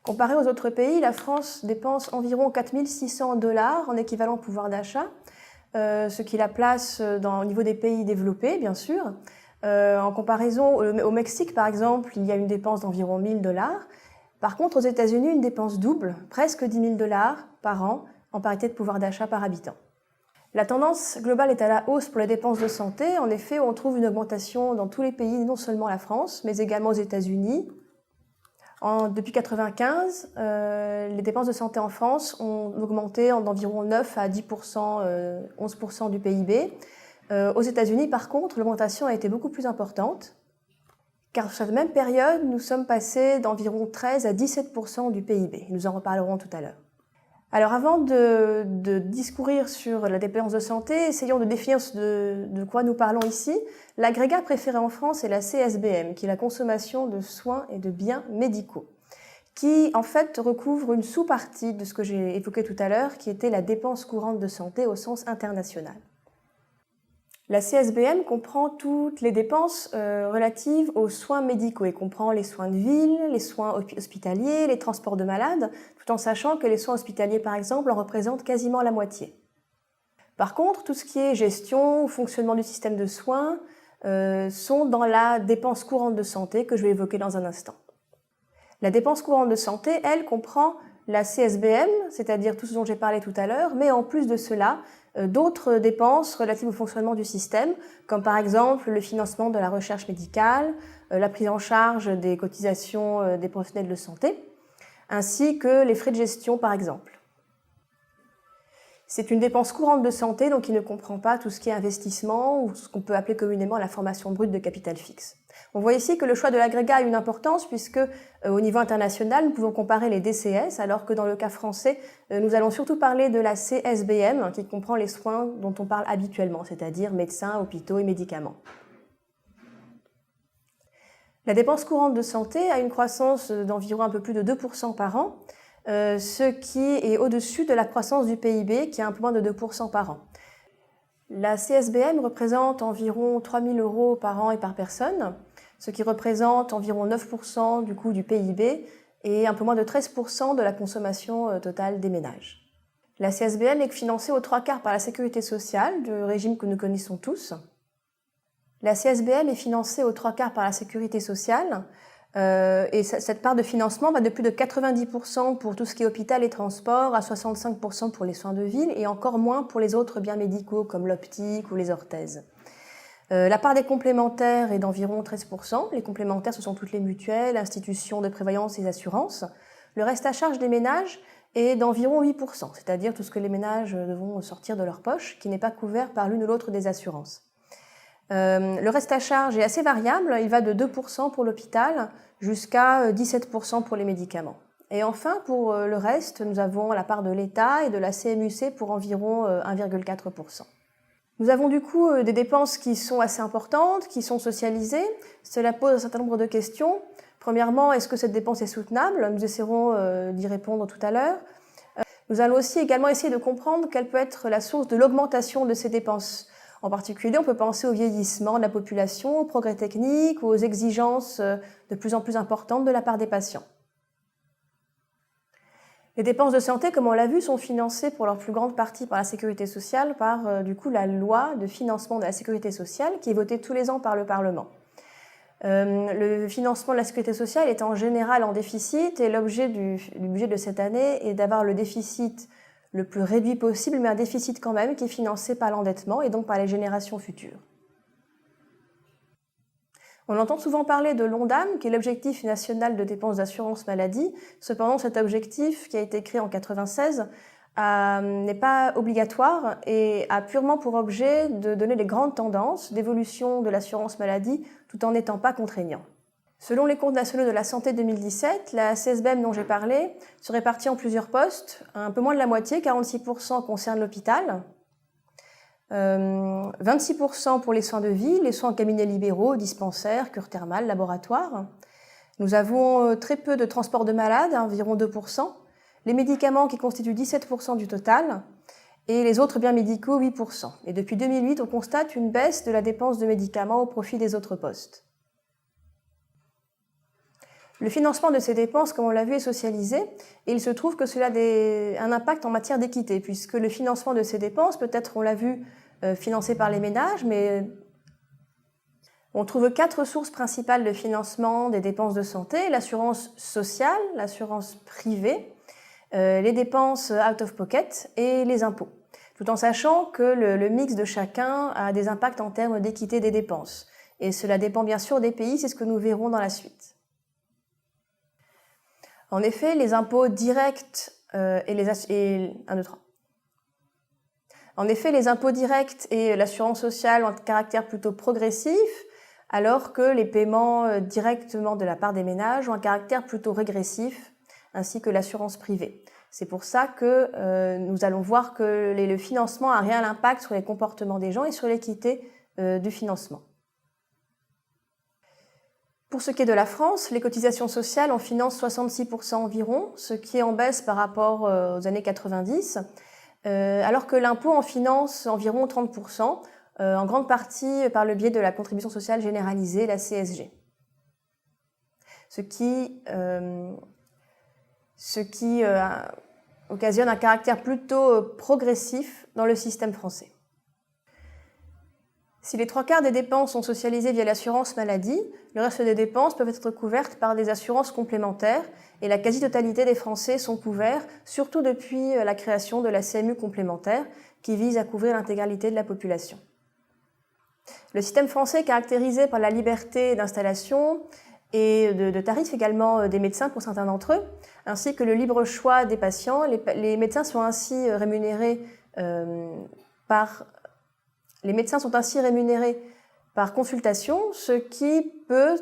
Comparé aux autres pays, la France dépense environ 4 600 $ en équivalent pouvoir d'achat, ce qui la place au niveau des pays développés, bien sûr. En comparaison, au Mexique, par exemple, il y a une dépense d'environ 1 000 $. Par contre, aux États-Unis, une dépense double, presque 10 000 $ par an, en parité de pouvoir d'achat par habitant. La tendance globale est à la hausse pour les dépenses de santé. En effet, on trouve une augmentation dans tous les pays, non seulement la France, mais également aux États-Unis. Depuis 1995, les dépenses de santé en France ont augmenté d'environ 9 à 10%, 11% du PIB. Aux États-Unis, par contre, l'augmentation a été beaucoup plus importante, car sur cette même période, nous sommes passés d'environ 13 à 17% du PIB. Nous en reparlerons tout à l'heure. Alors avant de discourir sur la dépense de santé, essayons de définir de quoi nous parlons ici. L'agrégat préféré en France est la CSBM, qui est la consommation de soins et de biens médicaux, qui en fait recouvre une sous-partie de ce que j'ai évoqué tout à l'heure, qui était la dépense courante de santé au sens international. La CSBM comprend toutes les dépenses relatives aux soins médicaux et comprend les soins de ville, les soins hospitaliers, les transports de malades, tout en sachant que les soins hospitaliers, par exemple, en représentent quasiment la moitié. Par contre, tout ce qui est gestion ou fonctionnement du système de soins sont dans la dépense courante de santé que je vais évoquer dans un instant. La dépense courante de santé, elle, comprend la CSBM, c'est-à-dire tout ce dont j'ai parlé tout à l'heure, mais en plus de cela, d'autres dépenses relatives au fonctionnement du système, comme par exemple le financement de la recherche médicale, la prise en charge des cotisations des professionnels de santé, ainsi que les frais de gestion par exemple. C'est une dépense courante de santé, donc qui ne comprend pas tout ce qui est investissement ou ce qu'on peut appeler communément la formation brute de capital fixe. On voit ici que le choix de l'agrégat a une importance puisque au niveau international, nous pouvons comparer les DCS, alors que dans le cas français, nous allons surtout parler de la CSBM, qui comprend les soins dont on parle habituellement, c'est-à-dire médecins, hôpitaux et médicaments. La dépense courante de santé a une croissance d'environ un peu plus de 2% par an, ce qui est au-dessus de la croissance du PIB, qui est un peu moins de 2% par an. La CSBM représente environ 3 000 € par an et par personne, ce qui représente environ 9% du coût du PIB et un peu moins de 13% de la consommation totale des ménages. La CSBM est financée aux 3/4 par la sécurité sociale, du régime que nous connaissons tous. La CSBM est financée aux 3/4 par la sécurité sociale, et cette part de financement va de plus de 90% pour tout ce qui est hôpital et transport, à 65% pour les soins de ville et encore moins pour les autres biens médicaux comme l'optique ou les orthèses. La part des complémentaires est d'environ 13%. Les complémentaires, ce sont toutes les mutuelles, institutions de prévoyance et assurances. Le reste à charge des ménages est d'environ 8%, c'est-à-dire tout ce que les ménages devront sortir de leur poche, qui n'est pas couvert par l'une ou l'autre des assurances. Le reste à charge est assez variable, il va de 2% pour l'hôpital jusqu'à 17% pour les médicaments. Et enfin, pour le reste, nous avons la part de l'État et de la CMUC pour environ 1,4%. Nous avons du coup des dépenses qui sont assez importantes, qui sont socialisées. Cela pose un certain nombre de questions. Premièrement, est-ce que cette dépense est soutenable? Nous essaierons d'y répondre tout à l'heure. Nous allons aussi également essayer de comprendre quelle peut être la source de l'augmentation de ces dépenses. En particulier, on peut penser au vieillissement de la population, aux progrès techniques ou aux exigences de plus en plus importantes de la part des patients. Les dépenses de santé, comme on l'a vu, sont financées pour leur plus grande partie par la sécurité sociale, par du coup la loi de financement de la sécurité sociale qui est votée tous les ans par le Parlement. Le financement de la sécurité sociale est en général en déficit et l'objet du budget de cette année est d'avoir le déficit le plus réduit possible, mais un déficit quand même qui est financé par l'endettement et donc par les générations futures. On entend souvent parler de l'ONDAM, qui est l'objectif national de dépenses d'assurance maladie. Cependant, cet objectif, qui a été créé en 1996, n'est pas obligatoire et a purement pour objet de donner les grandes tendances d'évolution de l'assurance maladie tout en n'étant pas contraignant. Selon les comptes nationaux de la santé 2017, la CSBM dont j'ai parlé se répartit en plusieurs postes. Un peu moins de la moitié, 46% concerne l'hôpital, 26% pour les soins de ville, les soins en cabinets libéraux, dispensaires, cures thermales, laboratoires. Nous avons très peu de transport de malades, environ 2%, les médicaments qui constituent 17% du total, et les autres biens médicaux, 8%. Et depuis 2008, on constate une baisse de la dépense de médicaments au profit des autres postes. Le financement de ces dépenses, comme on l'a vu, est socialisé et il se trouve que cela a un impact en matière d'équité puisque le financement de ces dépenses peut être, on l'a vu, financé par les ménages, mais on trouve 4 sources principales de financement des dépenses de santé: l'assurance sociale, l'assurance privée, les dépenses out of pocket et les impôts, tout en sachant que le mix de chacun a des impacts en termes d'équité des dépenses. Et cela dépend bien sûr des pays, c'est ce que nous verrons dans la suite. En effet, les impôts directs En effet, les impôts directs et l'assurance sociale ont un caractère plutôt progressif, alors que les paiements directement de la part des ménages ont un caractère plutôt régressif, ainsi que l'assurance privée. C'est pour ça que nous allons voir que le financement a un réel impact sur les comportements des gens et sur l'équité du financement. Pour ce qui est de la France, les cotisations sociales en financent 66% environ, ce qui est en baisse par rapport aux années 90, alors que l'impôt en finance environ 30%, en grande partie par le biais de la contribution sociale généralisée, la CSG. Ce qui occasionne un caractère plutôt progressif dans le système français. Si les 3/4 des dépenses sont socialisées via l'assurance maladie, le reste des dépenses peuvent être couvertes par des assurances complémentaires et la quasi-totalité des Français sont couverts, surtout depuis la création de la CMU complémentaire qui vise à couvrir l'intégralité de la population. Le système français est caractérisé par la liberté d'installation et de tarifs également des médecins pour certains d'entre eux, ainsi que le libre choix des patients. Les médecins sont ainsi rémunérés par consultation, ce qui peut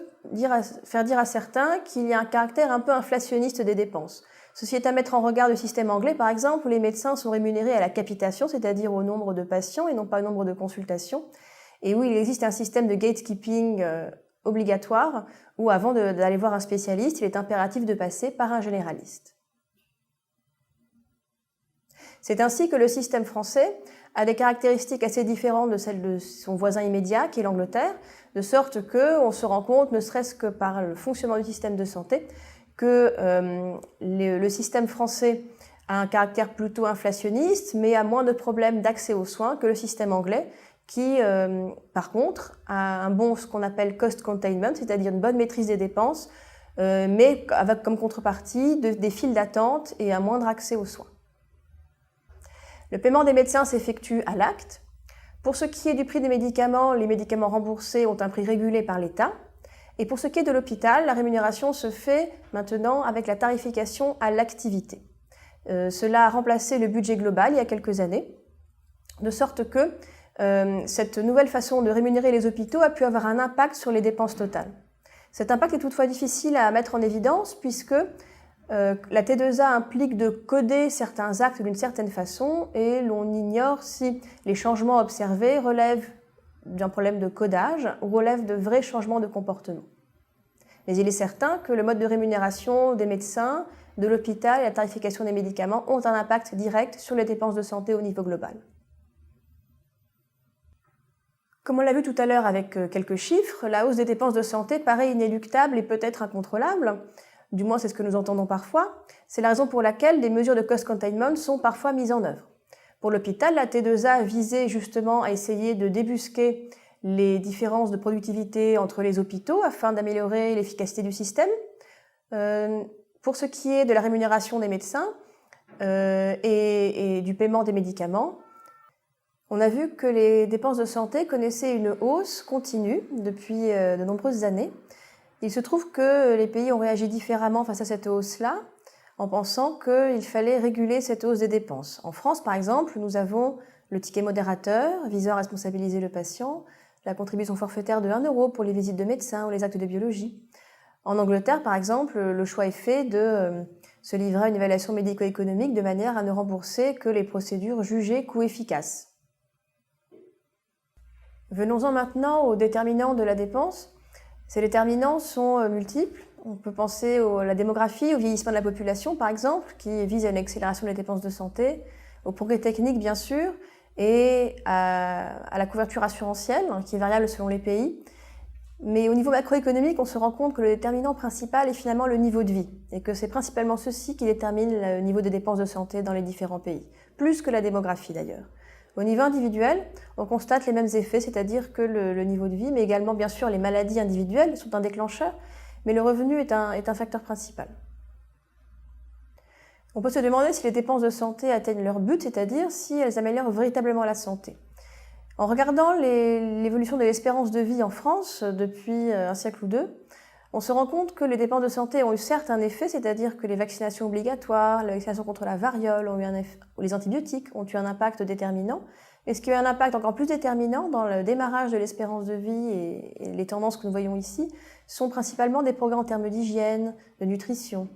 faire dire à certains qu'il y a un caractère un peu inflationniste des dépenses. Ceci est à mettre en regard du système anglais, par exemple, où les médecins sont rémunérés à la capitation, c'est-à-dire au nombre de patients et non pas au nombre de consultations, et où il existe un système de gatekeeping obligatoire, où avant d'aller voir un spécialiste, il est impératif de passer par un généraliste. C'est ainsi que le système français a des caractéristiques assez différentes de celles de son voisin immédiat, qui est l'Angleterre, de sorte qu'on se rend compte, ne serait-ce que par le fonctionnement du système de santé, que le système français a un caractère plutôt inflationniste, mais a moins de problèmes d'accès aux soins que le système anglais, qui, par contre, a un bon, ce qu'on appelle cost containment, c'est-à-dire une bonne maîtrise des dépenses, mais avec comme contrepartie des files d'attente et un moindre accès aux soins. Le paiement des médecins s'effectue à l'acte. Pour ce qui est du prix des médicaments, les médicaments remboursés ont un prix régulé par l'État. Et pour ce qui est de l'hôpital, la rémunération se fait maintenant avec la tarification à l'activité. Cela a remplacé le budget global il y a quelques années, de sorte que cette nouvelle façon de rémunérer les hôpitaux a pu avoir un impact sur les dépenses totales. Cet impact est toutefois difficile à mettre en évidence puisque la T2A implique de coder certains actes d'une certaine façon et l'on ignore si les changements observés relèvent d'un problème de codage ou relèvent de vrais changements de comportement. Mais il est certain que le mode de rémunération des médecins, de l'hôpital et la tarification des médicaments ont un impact direct sur les dépenses de santé au niveau global. Comme on l'a vu tout à l'heure avec quelques chiffres, la hausse des dépenses de santé paraît inéluctable et peut-être incontrôlable. Du moins c'est ce que nous entendons parfois. C'est la raison pour laquelle des mesures de cost containment sont parfois mises en œuvre. Pour l'hôpital, la T2A visait justement à essayer de débusquer les différences de productivité entre les hôpitaux afin d'améliorer l'efficacité du système. Pour ce qui est de la rémunération des médecins et du paiement des médicaments, on a vu que les dépenses de santé connaissaient une hausse continue depuis de nombreuses années. Il se trouve que les pays ont réagi différemment face à cette hausse-là, en pensant qu'il fallait réguler cette hausse des dépenses. En France, par exemple, nous avons le ticket modérateur visant à responsabiliser le patient, la contribution forfaitaire de 1 € pour les visites de médecins ou les actes de biologie. En Angleterre, par exemple, le choix est fait de se livrer à une évaluation médico-économique de manière à ne rembourser que les procédures jugées coût-efficaces. Venons-en maintenant aux déterminants de la dépense. Ces déterminants sont multiples. On peut penser à la démographie, au vieillissement de la population, par exemple, qui vise à une accélération des dépenses de santé, au progrès technique, bien sûr, et à la couverture assurantielle, qui est variable selon les pays. Mais au niveau macroéconomique, on se rend compte que le déterminant principal est finalement le niveau de vie, et que c'est principalement ceci qui détermine le niveau des dépenses de santé dans les différents pays, plus que la démographie d'ailleurs. Au niveau individuel, on constate les mêmes effets, c'est-à-dire que le niveau de vie, mais également bien sûr les maladies individuelles sont un déclencheur, mais le revenu est un facteur principal. On peut se demander si les dépenses de santé atteignent leur but, c'est-à-dire si elles améliorent véritablement la santé. En regardant l'évolution de l'espérance de vie en France depuis un siècle ou deux, on se rend compte que les dépenses de santé ont eu certes un effet, c'est-à-dire que les vaccinations obligatoires, la vaccination contre la variole ou les antibiotiques ont eu un impact déterminant. Et ce qui a eu un impact encore plus déterminant dans le démarrage de l'espérance de vie et les tendances que nous voyons ici sont principalement des progrès en termes d'hygiène, de nutrition.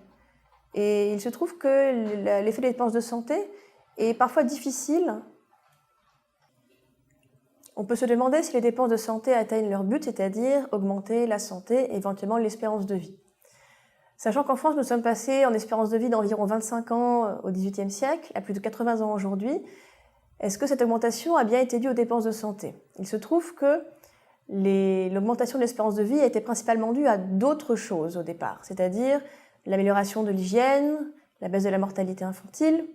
Et il se trouve que l'effet des dépenses de santé est parfois difficile. On peut se demander si les dépenses de santé atteignent leur but, c'est-à-dire augmenter la santé et éventuellement l'espérance de vie. Sachant qu'en France, nous sommes passés en espérance de vie d'environ 25 ans au XVIIIe siècle à plus de 80 ans aujourd'hui, est-ce que cette augmentation a bien été due aux dépenses de santé? Il se trouve que l'augmentation de l'espérance de vie a été principalement due à d'autres choses au départ, c'est-à-dire l'amélioration de l'hygiène, la baisse de la mortalité infantile,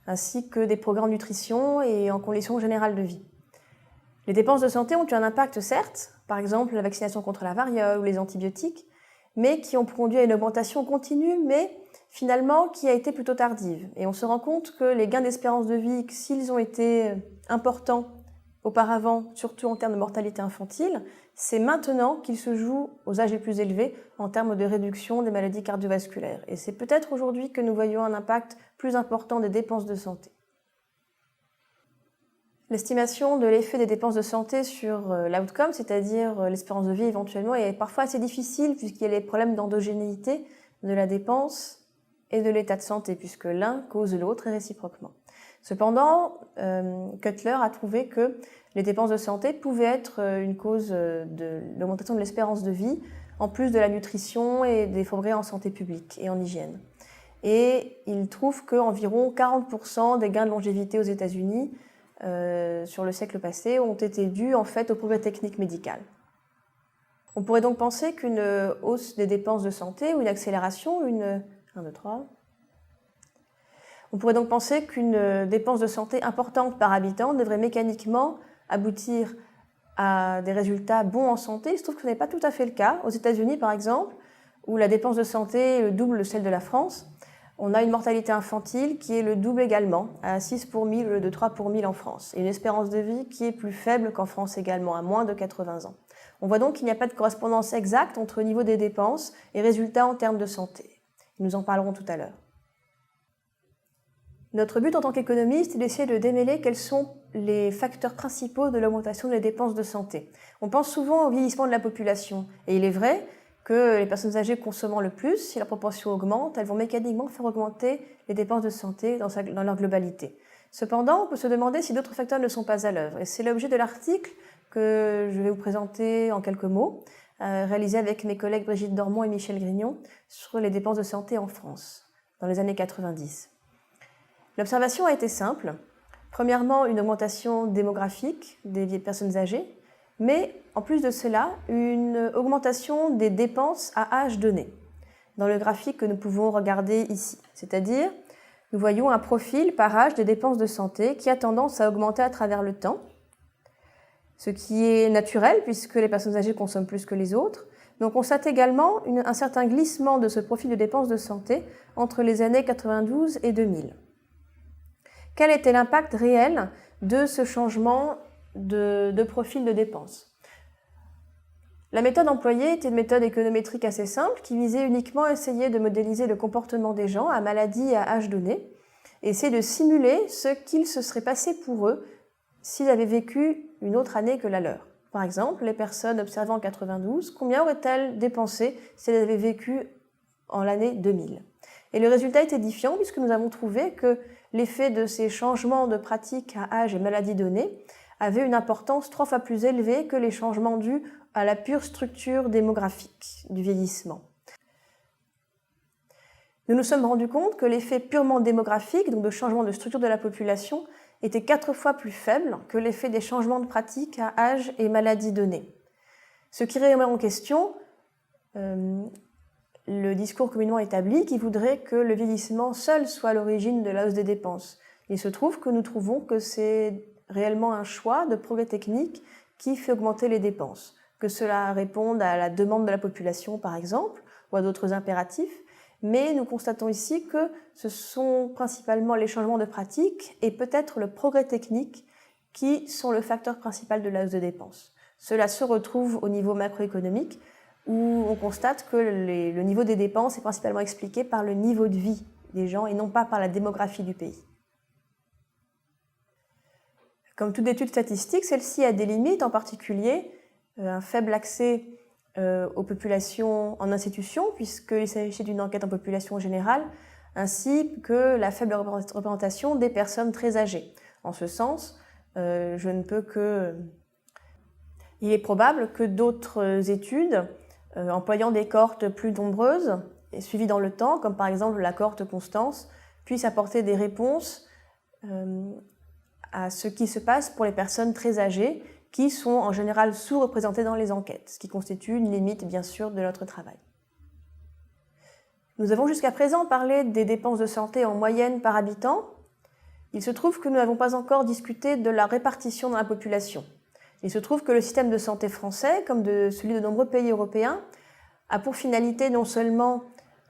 ainsi que des progrès en nutrition et en conditions générales de vie. Les dépenses de santé ont eu un impact, certes, par exemple la vaccination contre la variole ou les antibiotiques, mais qui ont conduit à une augmentation continue, mais finalement qui a été plutôt tardive. Et on se rend compte que les gains d'espérance de vie, s'ils ont été importants auparavant, surtout en termes de mortalité infantile, c'est maintenant qu'ils se jouent aux âges les plus élevés en termes de réduction des maladies cardiovasculaires. Et c'est peut-être aujourd'hui que nous voyons un impact plus important des dépenses de santé. L'estimation de l'effet des dépenses de santé sur l'outcome, c'est-à-dire l'espérance de vie éventuellement, est parfois assez difficile puisqu'il y a les problèmes d'endogénéité de la dépense et de l'état de santé, puisque l'un cause l'autre et réciproquement. Cependant, Cutler a trouvé que les dépenses de santé pouvaient être une cause de l'augmentation de l'espérance de vie, en plus de la nutrition et des progrès en santé publique et en hygiène. Et il trouve qu'environ 40% des gains de longévité aux États-Unis sur le siècle passé ont été dus en fait au progrès technique médical. On pourrait donc penser qu'une hausse des dépenses de santé ou une accélération, On pourrait donc penser qu'une dépense de santé importante par habitant devrait mécaniquement aboutir à des résultats bons en santé. Il se trouve que ce n'est pas tout à fait le cas. Aux États-Unis, par exemple, où la dépense de santé est le double de celle de la France, on a une mortalité infantile qui est le double également, à 6 pour 1000 au lieu de 3 pour 1000 en France, et une espérance de vie qui est plus faible qu'en France également, à moins de 80 ans. On voit donc qu'il n'y a pas de correspondance exacte entre le niveau des dépenses et résultats en termes de santé. Nous en parlerons tout à l'heure. Notre but en tant qu'économiste est d'essayer de démêler quels sont les facteurs principaux de l'augmentation des dépenses de santé. On pense souvent au vieillissement de la population, et il est vrai que les personnes âgées consommant le plus, si la proportion augmente, elles vont mécaniquement faire augmenter les dépenses de santé dans leur globalité. Cependant, on peut se demander si d'autres facteurs ne sont pas à l'œuvre. Et c'est l'objet de l'article que je vais vous présenter en quelques mots, réalisé avec mes collègues Brigitte Dormont et Michel Grignon sur les dépenses de santé en France, dans les années 90. L'observation a été simple. Premièrement, une augmentation démographique des personnes âgées, mais en plus de cela, une augmentation des dépenses à âge donné, dans le graphique que nous pouvons regarder ici. C'est-à-dire, nous voyons un profil par âge des dépenses de santé qui a tendance à augmenter à travers le temps, ce qui est naturel puisque les personnes âgées consomment plus que les autres. Mais on constate également un certain glissement de ce profil de dépenses de santé entre les années 92 et 2000. Quel était l'impact réel de ce changement de profil de dépenses? La méthode employée était une méthode économétrique assez simple qui visait uniquement à essayer de modéliser le comportement des gens à maladie et à âge donné et essayer de simuler ce qu'il se serait passé pour eux s'ils avaient vécu une autre année que la leur. Par exemple, les personnes observées en 92, combien auraient-elles dépensé si elles avaient vécu en l'année 2000? Et le résultat est édifiant puisque nous avons trouvé que l'effet de ces changements de pratiques à âge et maladie donnée avait une importance 3 fois plus élevée que les changements dus à la pure structure démographique du vieillissement. Nous nous sommes rendus compte que l'effet purement démographique, donc de changement de structure de la population, était 4 fois plus faible que l'effet des changements de pratiques à âge et maladie donnée. Ce qui remet en question le discours communément établi qui voudrait que le vieillissement seul soit à l'origine de la hausse des dépenses. Il se trouve que nous trouvons que c'est réellement un choix de progrès technique qui fait augmenter les dépenses, que cela réponde à la demande de la population par exemple, ou à d'autres impératifs, mais nous constatons ici que ce sont principalement les changements de pratique et peut-être le progrès technique qui sont le facteur principal de la hausse des dépenses. Cela se retrouve au niveau macroéconomique, où on constate que le niveau des dépenses est principalement expliqué par le niveau de vie des gens et non pas par la démographie du pays. Comme toute étude statistique, celle-ci a des limites, en particulier un faible accès aux populations en institution, puisqu'il s'agit d'une enquête en population générale, ainsi que la faible représentation des personnes très âgées. En ce sens, il est probable que d'autres études employant des cohortes plus nombreuses et suivies dans le temps, comme par exemple la cohorte Constance, puissent apporter des réponses à ce qui se passe pour les personnes très âgées qui sont en général sous-représentées dans les enquêtes, ce qui constitue une limite bien sûr de notre travail. Nous avons jusqu'à présent parlé des dépenses de santé en moyenne par habitant. Il se trouve que nous n'avons pas encore discuté de la répartition dans la population. Il se trouve que le système de santé français, comme celui de nombreux pays européens, a pour finalité non seulement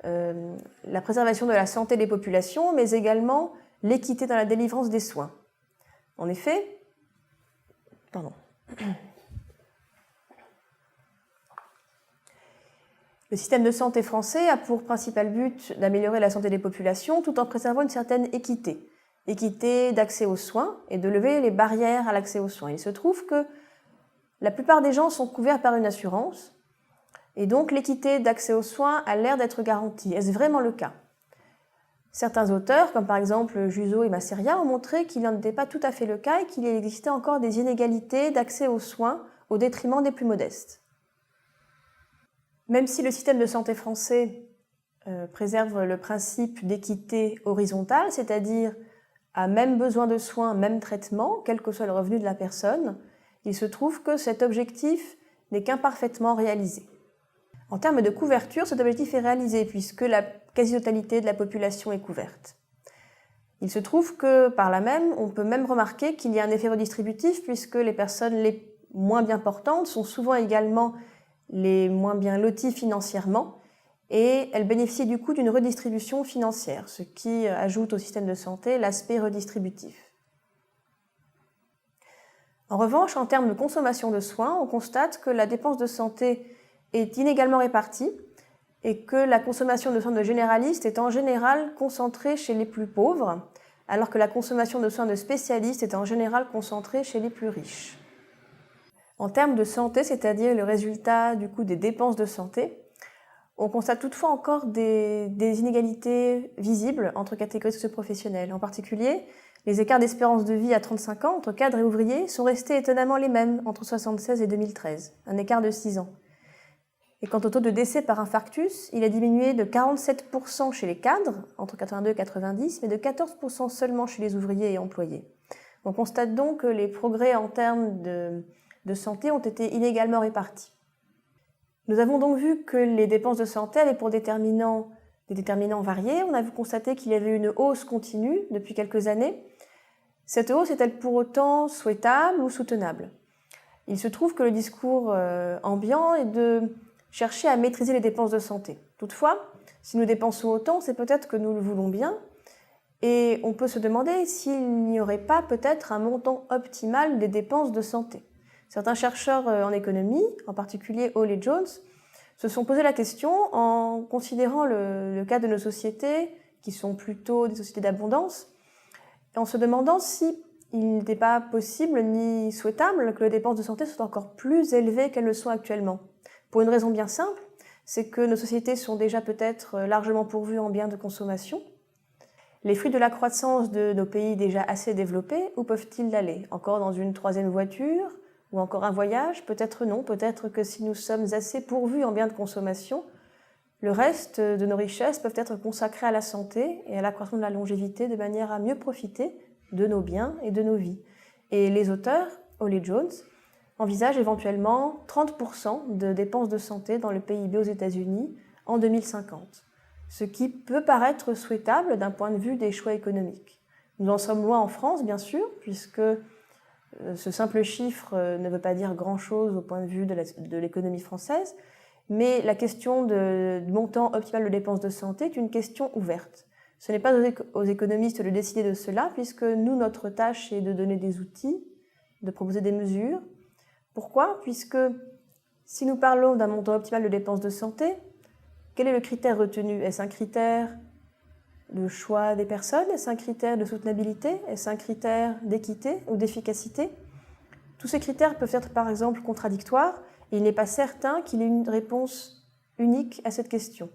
la préservation de la santé des populations, mais également l'équité dans la délivrance des soins. En effet, le système de santé français a pour principal but d'améliorer la santé des populations tout en préservant une certaine équité. Équité d'accès aux soins et de lever les barrières à l'accès aux soins. Il se trouve que la plupart des gens sont couverts par une assurance et donc l'équité d'accès aux soins a l'air d'être garantie. Est-ce vraiment le cas? Certains auteurs, comme par exemple Juzo et Masseria, ont montré qu'il n'en était pas tout à fait le cas et qu'il existait encore des inégalités d'accès aux soins au détriment des plus modestes. Même si le système de santé français préserve le principe d'équité horizontale, c'est-à-dire à même besoin de soins, même traitement, quel que soit le revenu de la personne, il se trouve que cet objectif n'est qu'imparfaitement réalisé. En termes de couverture, cet objectif est réalisé puisque la quasi-totalité de la population est couverte. Il se trouve que, par là même, on peut même remarquer qu'il y a un effet redistributif puisque les personnes les moins bien portantes sont souvent également les moins bien loties financièrement et elles bénéficient du coup d'une redistribution financière, ce qui ajoute au système de santé l'aspect redistributif. En revanche, en termes de consommation de soins, on constate que la dépense de santé est inégalement répartie et que la consommation de soins de généralistes est en général concentrée chez les plus pauvres, alors que la consommation de soins de spécialistes est en général concentrée chez les plus riches. En termes de santé, c'est-à-dire le résultat du coup des dépenses de santé, on constate toutefois encore des inégalités visibles entre catégories socio-professionnelles. En particulier, les écarts d'espérance de vie à 35 ans entre cadres et ouvriers sont restés étonnamment les mêmes entre 1976 et 2013, un écart de 6 ans. Et quant au taux de décès par infarctus, il a diminué de 47% chez les cadres, entre 82 et 90, mais de 14% seulement chez les ouvriers et employés. On constate donc que les progrès en termes de santé ont été inégalement répartis. Nous avons donc vu que les dépenses de santé avaient pour des déterminants variés. On a vu constater qu'il y avait une hausse continue depuis quelques années. Cette hausse est-elle pour autant souhaitable ou soutenable? Il se trouve que le discours ambiant est de chercher à maîtriser les dépenses de santé. Toutefois, si nous dépensons autant, c'est peut-être que nous le voulons bien, et on peut se demander s'il n'y aurait pas peut-être un montant optimal des dépenses de santé. Certains chercheurs en économie, en particulier Hall et Jones, se sont posé la question en considérant le cas de nos sociétés, qui sont plutôt des sociétés d'abondance, et en se demandant si il n'était pas possible ni souhaitable que les dépenses de santé soient encore plus élevées qu'elles le sont actuellement. Pour une raison bien simple, c'est que nos sociétés sont déjà peut-être largement pourvues en biens de consommation. Les fruits de la croissance de nos pays déjà assez développés, où peuvent-ils aller? Encore dans une troisième voiture? Ou encore un voyage? Peut-être non, peut-être que si nous sommes assez pourvus en biens de consommation, le reste de nos richesses peuvent être consacrés à la santé et à l'accroissement de la longévité de manière à mieux profiter de nos biens et de nos vies. Et les auteurs, Hall et Jones, envisage éventuellement 30% de dépenses de santé dans le PIB aux États-Unis en 2050, ce qui peut paraître souhaitable d'un point de vue des choix économiques. Nous en sommes loin en France, bien sûr, puisque ce simple chiffre ne veut pas dire grand-chose au point de vue de l'économie française, mais la question du montant optimal de dépenses de santé est une question ouverte. Ce n'est pas aux économistes de décider de cela, puisque nous, notre tâche est de donner des outils, de proposer des mesures. Pourquoi ? Puisque si nous parlons d'un montant optimal de dépenses de santé, quel est le critère retenu ? Est-ce un critère de choix des personnes ? Est-ce un critère de soutenabilité ? Est-ce un critère d'équité ou d'efficacité ? Tous ces critères peuvent être par exemple contradictoires et il n'est pas certain qu'il y ait une réponse unique à cette question.